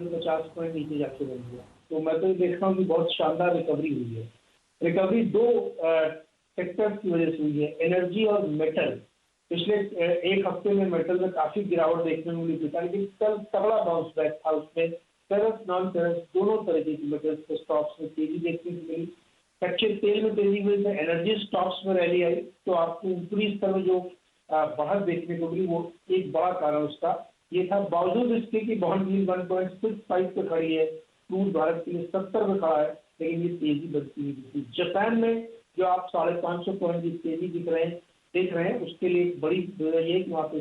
50 point नीचे जाके बन गया। तो मैं तो ये देख रहा हूँ कि बहुत शानदार रिकवरी हुई है। रिकवरी दो सेक्टर्स की वजह से हुई है, एनर्जी और मेटल। पिछले एक हफ्ते में मेटल में काफी गिरावट देखने को मिली थी, लेकिन कल तगड़ा बाउंस बैक था उसमें। फेरस नॉन फेरस दोनों तरीके की मेटल्स के स्टॉक्स में तेजी देखने को मिली। कच्चे तेल में तेजी हुई है, एनर्जी स्टॉक्स में रैली आई, तो आपको ऊपरी स्तर में जो बढ़त देखने को मिली वो एक बड़ा कारण उसका ये था। बावजूद इसके कि बॉन्ड यील्ड 1.65 पे खड़ी है, क्रूड भारत के लिए 70 पे खड़ा है, लेकिन ये तेजी बढ़ती हुई दिखती। जापान में जो आप 550 पॉइंट की तेजी देख रहे हैं, उसके लिए एक बड़ी वजह ये है कि वहाँ पे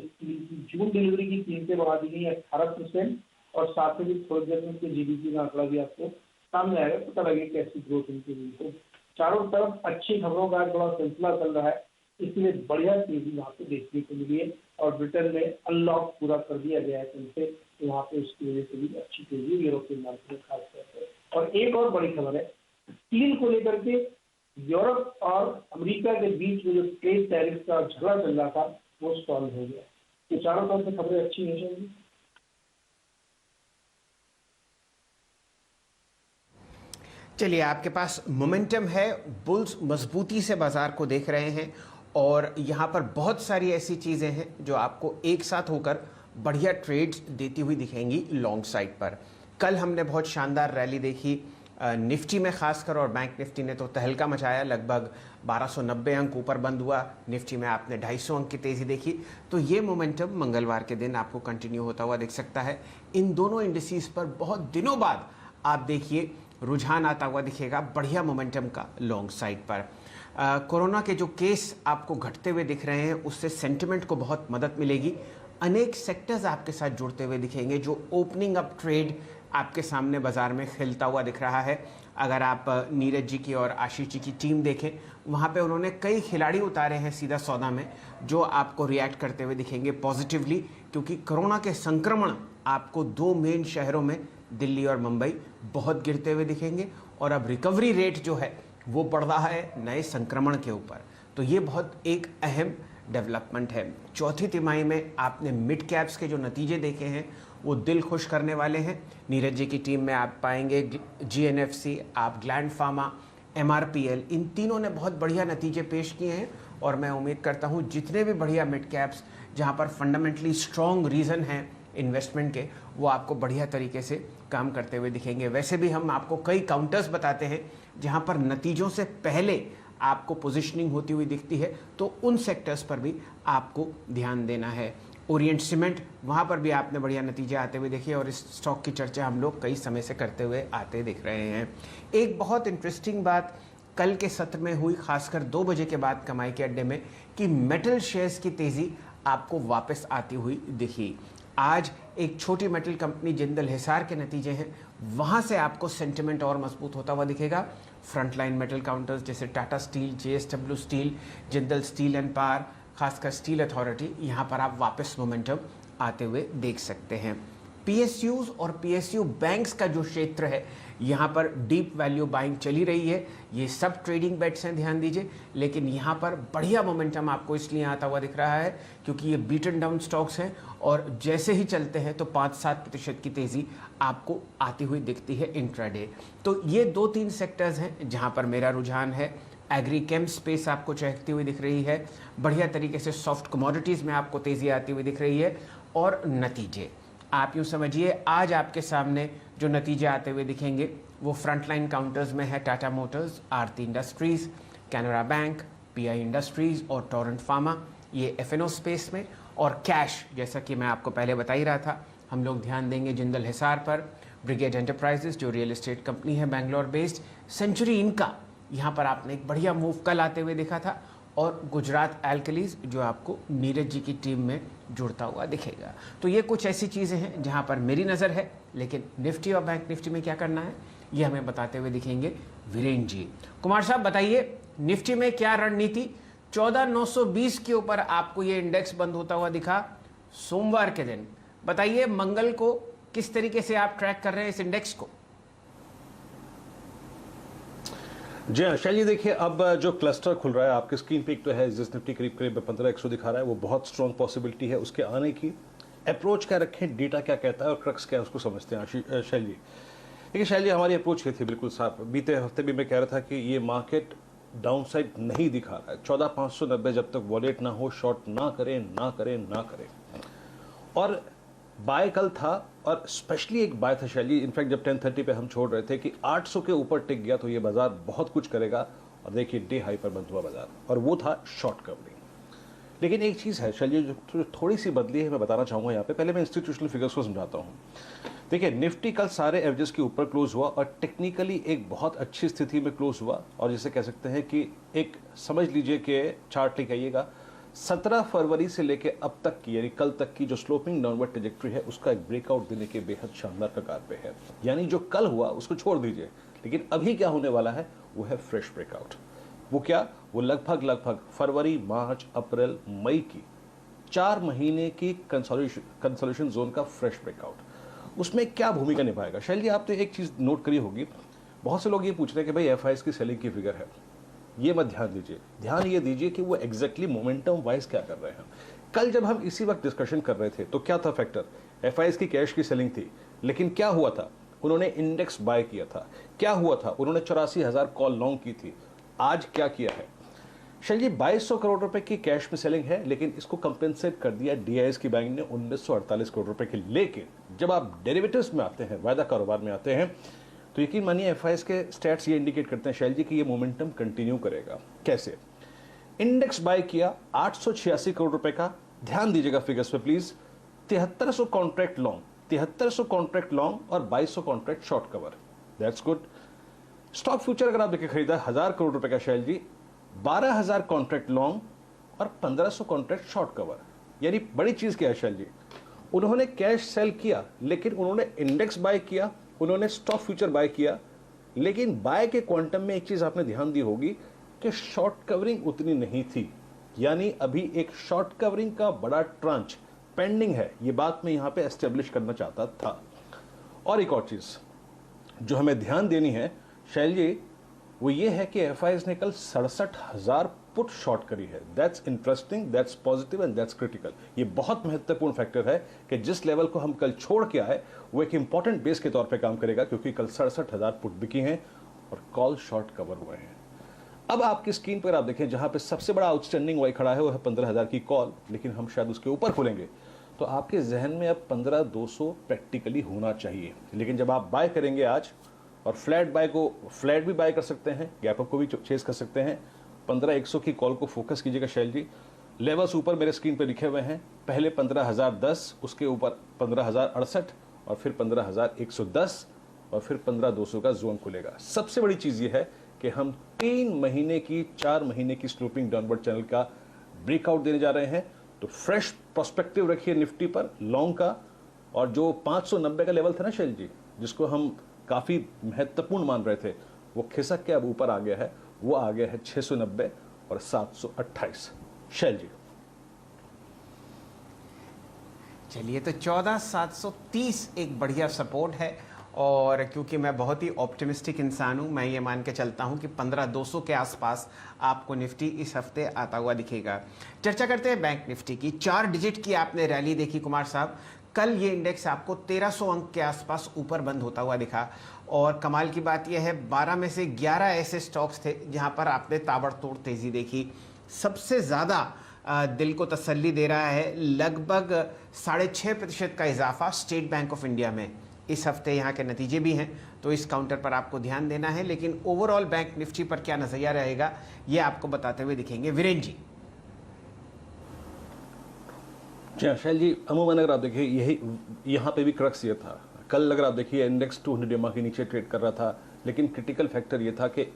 जून डिलीवरी की कीमतें बढ़ा दी गई 18%, और साथ में थोड़ी देर में जीडीपी का आंकड़ा भी आपको सामने आएगा, पता लगे कैसी ग्रोथ उनकी हुई। तो चारों तरफ अच्छी खबरों का बड़ा सिलसिला चल रहा है, इसलिए बढ़िया तेजी वहाँ पे देखने को मिली है। और ब्रिटेन में अनलॉक पूरा कर दिया गया है कल से, तो वहाँ पे उसकी वजह से भी अच्छी तेजी यूरोपियन मार्केट में खासतौर पर। और एक और बड़ी खबर है, स्टील को लेकर के यूरोप और अमेरिका के बीच में जो ट्रेड टैरिफ का झगड़ा चल रहा था वो सॉल्व हो गया। तो चारों तरफ से खबरें अच्छी नहीं चल रही। चलिए, आपके पास मोमेंटम है, बुल्स मजबूती से बाजार को देख रहे हैं और यहाँ पर बहुत सारी ऐसी चीज़ें हैं जो आपको एक साथ होकर बढ़िया ट्रेड्स देती हुई दिखेंगी लॉन्ग साइड पर। कल हमने बहुत शानदार रैली देखी निफ्टी में खासकर, और बैंक निफ्टी ने तो तहलका मचाया, लगभग 1290 अंक ऊपर बंद हुआ। निफ्टी में आपने 250 अंक की तेज़ी देखी। तो ये मोमेंटम मंगलवार के दिन आपको कंटिन्यू होता हुआ दिख सकता है। इन दोनों इंडिसेस पर बहुत दिनों बाद आप देखिए रुझान आता हुआ दिखेगा बढ़िया मोमेंटम का लॉन्ग साइड पर। कोरोना के जो केस आपको घटते हुए दिख रहे हैं, उससे सेंटिमेंट को बहुत मदद मिलेगी। अनेक सेक्टर्स आपके साथ जुड़ते हुए दिखेंगे, जो ओपनिंग अप ट्रेड आपके सामने बाजार में खिलता हुआ दिख रहा है। अगर आप नीरज जी की और आशीष जी की टीम देखें, वहाँ पे उन्होंने कई खिलाड़ी उतारे हैं सीधा सौदा में, जो आपको रिएक्ट करते हुए दिखेंगे पॉजिटिवली, क्योंकि कोरोना के संक्रमण आपको दो मेन शहरों में, दिल्ली और मुंबई, बहुत गिरते हुए दिखेंगे। और अब रिकवरी रेट जो है वो बढ़ रहा है नए संक्रमण के ऊपर। तो ये बहुत एक अहम डेवलपमेंट है। चौथी तिमाही में आपने मिड कैप्स के जो नतीजे देखे हैं वो दिल खुश करने वाले हैं। नीरज जी की टीम में आप पाएंगे GNFC, आप ग्लैंड फार्मा, MRPL, इन तीनों ने बहुत बढ़िया नतीजे पेश किए हैं। और मैं उम्मीद करता हूँ जितने भी बढ़िया मिड कैप्स जहाँ पर फंडामेंटली स्ट्रॉन्ग रीज़न हैं इन्वेस्टमेंट के, वो आपको बढ़िया तरीके से काम करते हुए दिखेंगे। वैसे भी हम आपको कई काउंटर्स बताते हैं जहाँ पर नतीजों से पहले आपको पोजीशनिंग होती हुई दिखती है, तो उन सेक्टर्स पर भी आपको ध्यान देना है। ओरिएंट सीमेंट, वहाँ पर भी आपने बढ़िया नतीजे आते हुए देखे, और इस स्टॉक की चर्चा हम लोग कई समय से करते हुए आते दिख रहे हैं। एक बहुत इंटरेस्टिंग बात कल के सत्र में हुई, खासकर 2 बजे के बाद कमाई के अड्डे में, कि मेटल शेयर्स की तेज़ी आपको वापस आती हुई दिखी। आज एक छोटी मेटल कंपनी जिंदल हिसार के नतीजे हैं, वहाँ से आपको सेंटिमेंट और मजबूत होता हुआ दिखेगा। फ्रंटलाइन मेटल काउंटर्स जैसे Tata steel, JSW steel, Jindal steel and power, खासकर स्टील अथॉरिटी, यहाँ पर आप वापस मोमेंटम आते हुए देख सकते हैं। PSUs और PSU बैंक्स का जो क्षेत्र है, यहाँ पर डीप वैल्यू बाइंग चली रही है। ये सब ट्रेडिंग बेट्स हैं, ध्यान दीजिए, लेकिन यहाँ पर बढ़िया मोमेंटम आपको इसलिए आता हुआ दिख रहा है क्योंकि ये बीटन डाउन स्टॉक्स हैं, और जैसे ही चलते हैं तो 5-7% की तेज़ी आपको आती हुई दिखती है इंट्राडे। तो ये 2-3 सेक्टर्स हैं जहाँ पर मेरा रुझान है। एग्रीकेम स्पेस आपको चहकती हुई दिख रही है, बढ़िया तरीके से सॉफ्ट कमोडिटीज़ में आपको तेज़ी आती हुई दिख रही है। और नतीजे आप यूँ समझिए, आज आपके सामने जो नतीजे आते हुए दिखेंगे वो फ्रंटलाइन काउंटर्स में है Tata motors, Aarti industries, Canara bank, PI industries और टोरेंट फार्मा, ये FNO स्पेस में। और कैश, जैसा कि मैं आपको पहले बता ही रहा था, हम लोग ध्यान देंगे जिंदल हिसार पर, ब्रिगेड एंटरप्राइजेस जो रियल एस्टेट कंपनी है बेंगलोर बेस्ड, सेंचुरी इनका, यहाँ पर आपने एक बढ़िया मूव कल आते हुए देखा था, और गुजरात एल्कलीज जो आपको नीरज जी की टीम में जुड़ता हुआ दिखेगा। तो ये कुछ ऐसी चीज़ें हैं जहाँ पर मेरी नज़र है, लेकिन निफ्टी और बैंक निफ्टी में क्या करना है ये हमें बताते हुए दिखेंगे वीरेंद्र जी। कुमार साहब बताइए, निफ्टी में क्या रणनीति? 14,920 के ऊपर आपको ये इंडेक्स बंद होता हुआ दिखा सोमवार के दिन। बताइए मंगल को किस तरीके से आप ट्रैक कर रहे हैं इस इंडेक्स को? जी हाँ शैली, देखिए अब जो क्लस्टर खुल रहा है आपके स्क्रीन पे, एक तो है जिस निफ्टी करीब 15,100 दिखा रहा है, वो बहुत स्ट्रॉन्ग पॉसिबिलिटी है उसके आने की। अप्रोच क्या रखें, डेटा क्या कहता है और क्रक्स क्या है उसको समझते हैं। शैल जी देखिए, शैल जी हमारी अप्रोच ये थी बिल्कुल साफ। बीते हफ्ते भी मैं कह रहा था कि ये मार्केट डाउनसाइड नहीं दिखा रहा है। 14,590 जब तक वॉलेट ना हो, शॉर्ट ना करें, ना करें, ना करें। और बाय कल था, और स्पेशली एक बाय था शैल जी। इनफैक्ट जब 10:30 पे हम छोड़ रहे थे कि 800 के ऊपर टिक गया तो ये बाजार बहुत कुछ करेगा, और देखिए डे हाई पर बंद हुआ बाजार, और वो था शॉर्ट कवरिंग। लेकिन एक चीज़ है शैल जी जो थोड़ी सी बदली है, मैं बताना चाहूँगा यहाँ पे। पहले मैं इंस्टीट्यूशनल फिगर्स को समझाता हूँ। देखिए, निफ्टी कल सारे एवरेज के ऊपर क्लोज हुआ और टेक्निकली एक बहुत अच्छी स्थिति में क्लोज हुआ, और जिसे कह सकते हैं कि एक समझ लीजिए कि चार्ट लेके आइएगा, 17 फरवरी से लेकर अब तक की, यानी कल तक की जो स्लोपिंग डाउनवर्ड ट्रेजेक्टरी है उसका एक ब्रेकआउट देने के बेहद शानदार कगार पे है। यानी जो कल हुआ उसको छोड़ दीजिए, लेकिन अभी क्या होने वाला है वो है फ्रेश ब्रेकआउट। वो क्या, वो लगभग फरवरी, मार्च, अप्रैल, मई की 4 महीने की कंसोलिडेशन जोन का फ्रेश ब्रेकआउट। उसमें क्या भूमिका निभाएगा शैल जी? आप तो एक चीज़ नोट करी होगी, बहुत से लोग ये पूछ रहे हैं कि भाई एफआईएस की सेलिंग की फिगर है। ये मत ध्यान दीजिए, ध्यान ये दीजिए कि वो एग्जैक्टली मोमेंटम वाइज क्या कर रहे हैं। कल जब हम इसी वक्त डिस्कशन कर रहे थे तो क्या था फैक्टर, एफआईएस की कैश की सेलिंग थी, लेकिन क्या हुआ था, उन्होंने इंडेक्स बाय किया था। क्या हुआ था, उन्होंने 84,000 कॉल लॉन्ग की थी। आज क्या किया है शैल जी, 2200 करोड़ रुपए की कैश में सेलिंग है, लेकिन इसको कंपेंसेट कर दिया डीआईएस की बैंक ने 1948 करोड़ रुपए की। लेकिन जब आप डेरिवेटिव्स में आते हैं, वायदा कारोबार में आते हैं, तो यकीन मानिए एफआईएस के स्टैट्स ये इंडिकेट करते हैं शैल जी कि ये मोमेंटम कंटिन्यू करेगा। कैसे? इंडेक्स बाय किया 886 करोड़ रुपए का, ध्यान दीजिएगा फिगर्स पे please, 7300 contract long, 7300 contract long और 2200 contract short cover, that's good. Stock future अगर आप देखिए खरीदा 1000 करोड़ रुपए का शैल जी, 12,000 कॉन्ट्रैक्ट लॉन्ग और 1500 कॉन्ट्रैक्ट शॉर्ट कवर। यानी बड़ी चीज क्या है शैल जी, उन्होंने कैश सेल किया, लेकिन उन्होंने इंडेक्स बाय किया, उन्होंने स्टॉक फ्यूचर बाय किया, लेकिन बाय के क्वांटम में एक चीज आपने ध्यान दी होगी कि शॉर्ट कवरिंग उतनी नहीं थी। यानी अभी एक शॉर्ट कवरिंग का बड़ा ट्रांच पेंडिंग है, ये बात मैं यहां पे एस्टेब्लिश करना चाहता था। और एक और चीज जो हमें ध्यान देनी है शैल जी, वो ये है कि एफआईएस ने कल 67,000 पुट शॉर्ट करी है। That's interesting, that's positive and that's critical. ये बहुत महत्वपूर्ण फैक्टर है कि जिस लेवल को हम कल छोड़ के आए वो एक इंपॉर्टेंट बेस के तौर पे काम करेगा, क्योंकि कल 67,000 पुट बिकी हैं और कॉल शॉर्ट कवर हुए हैं। अब आपकी स्क्रीन पर आप देखें, जहां पे सबसे बड़ा आउटस्टैंडिंग वाई खड़ा है वो है 15,000 की कॉल, लेकिन हम शायद उसके ऊपर खोलेंगे, तो आपके जहन में अब 15,200 प्रैक्टिकली होना चाहिए। लेकिन जब आप बाय करेंगे आज, और फ्लैट भी बाय कर सकते हैं, गैप अप को भी चेस कर सकते हैं, 15,100 की कॉल को फोकस कीजिएगा शैल जी। लेवल्स ऊपर मेरे स्क्रीन पर लिखे हुए हैं, पहले 15,010, उसके ऊपर 15,068 और फिर 15,110 और फिर 15,200 का जोन खुलेगा। सबसे बड़ी चीज ये है कि हम 3 महीने की 4 महीने की स्लोपिंग डाउनवर्ड चैनल का ब्रेकआउट देने जा रहे हैं। तो फ्रेश पर्सपेक्टिव रखिए निफ्टी पर लॉन्ग का, और जो 590 का लेवल था ना शैल जी, जिसको हम काफी महत्वपूर्ण मान रहे थे, वो खिसक के अब ऊपर आ गया है, वो आ गया है 690 और 728 शैल जी। चलिए, तो 14,730 एक बढ़िया सपोर्ट है, और क्योंकि मैं बहुत ही ऑप्टिमिस्टिक इंसान हूं, मैं ये मान के चलता हूं कि 15,200 के आसपास आपको निफ्टी इस हफ्ते आता हुआ दिखेगा। चर्चा करते हैं बैंक निफ्टी की। 4 डिजिट की आपने रैली देखी कुमार साहब, कल ये इंडेक्स आपको 1300 अंक के आसपास ऊपर बंद होता हुआ दिखा, और कमाल की बात यह है 12 में से 11 ऐसे स्टॉक्स थे जहां पर आपने ताबड़तोड़ तेजी देखी। सबसे ज़्यादा दिल को तसल्ली दे रहा है लगभग 6.5% का इजाफा स्टेट बैंक ऑफ इंडिया में। इस हफ्ते यहाँ के नतीजे भी हैं, तो इस काउंटर पर आपको ध्यान देना है, लेकिन ओवरऑल बैंक निफ्टी पर क्या नजरिया रहेगा ये आपको बताते हुए दिखेंगे वीरेन जी। जी शैल जी, अमूमन अगर आप देखिए यही यहाँ पे भी क्रक्स ये था, कल अगर आप देखिए इंडेक्स 200 EMA के नीचे ट्रेड कर रहा था, लेकिन क्रिटिकल फैक्टर ये था कि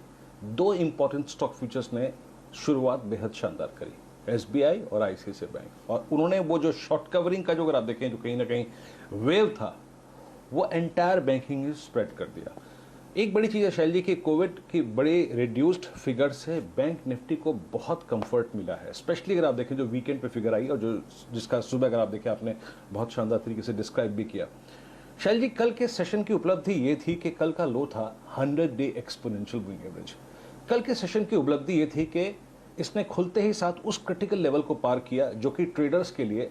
2 इंपॉर्टेंट स्टॉक फ्यूचर्स ने शुरुआत बेहद शानदार करी, एसबीआई और आईसीआईसीआई बैंक, और उन्होंने वो जो शॉर्ट कवरिंग का जो अगर आप देखें जो कहीं ना कहीं वेव था वो एंटायर बैंकिंग स्प्रेड कर दिया। एक बड़ी चीज़ है शैल जी कि कोविड की बड़े रिड्यूस्ड फिगर से बैंक निफ्टी को बहुत कंफर्ट मिला है, स्पेशली अगर आप देखें जो वीकेंड पे फिगर आई और जो जिसका सुबह अगर आप देखें आपने बहुत शानदार तरीके से डिस्क्राइब भी किया। शैल जी, कल के सेशन की उपलब्धि ये थी कि कल का लो था 100-day एक्सपोनेंशियल मूविंग एवरेज। कल के सेशन की उपलब्धि ये थी कि इसने खुलते ही साथ उस क्रिटिकल लेवल को पार किया जो कि ट्रेडर्स के लिए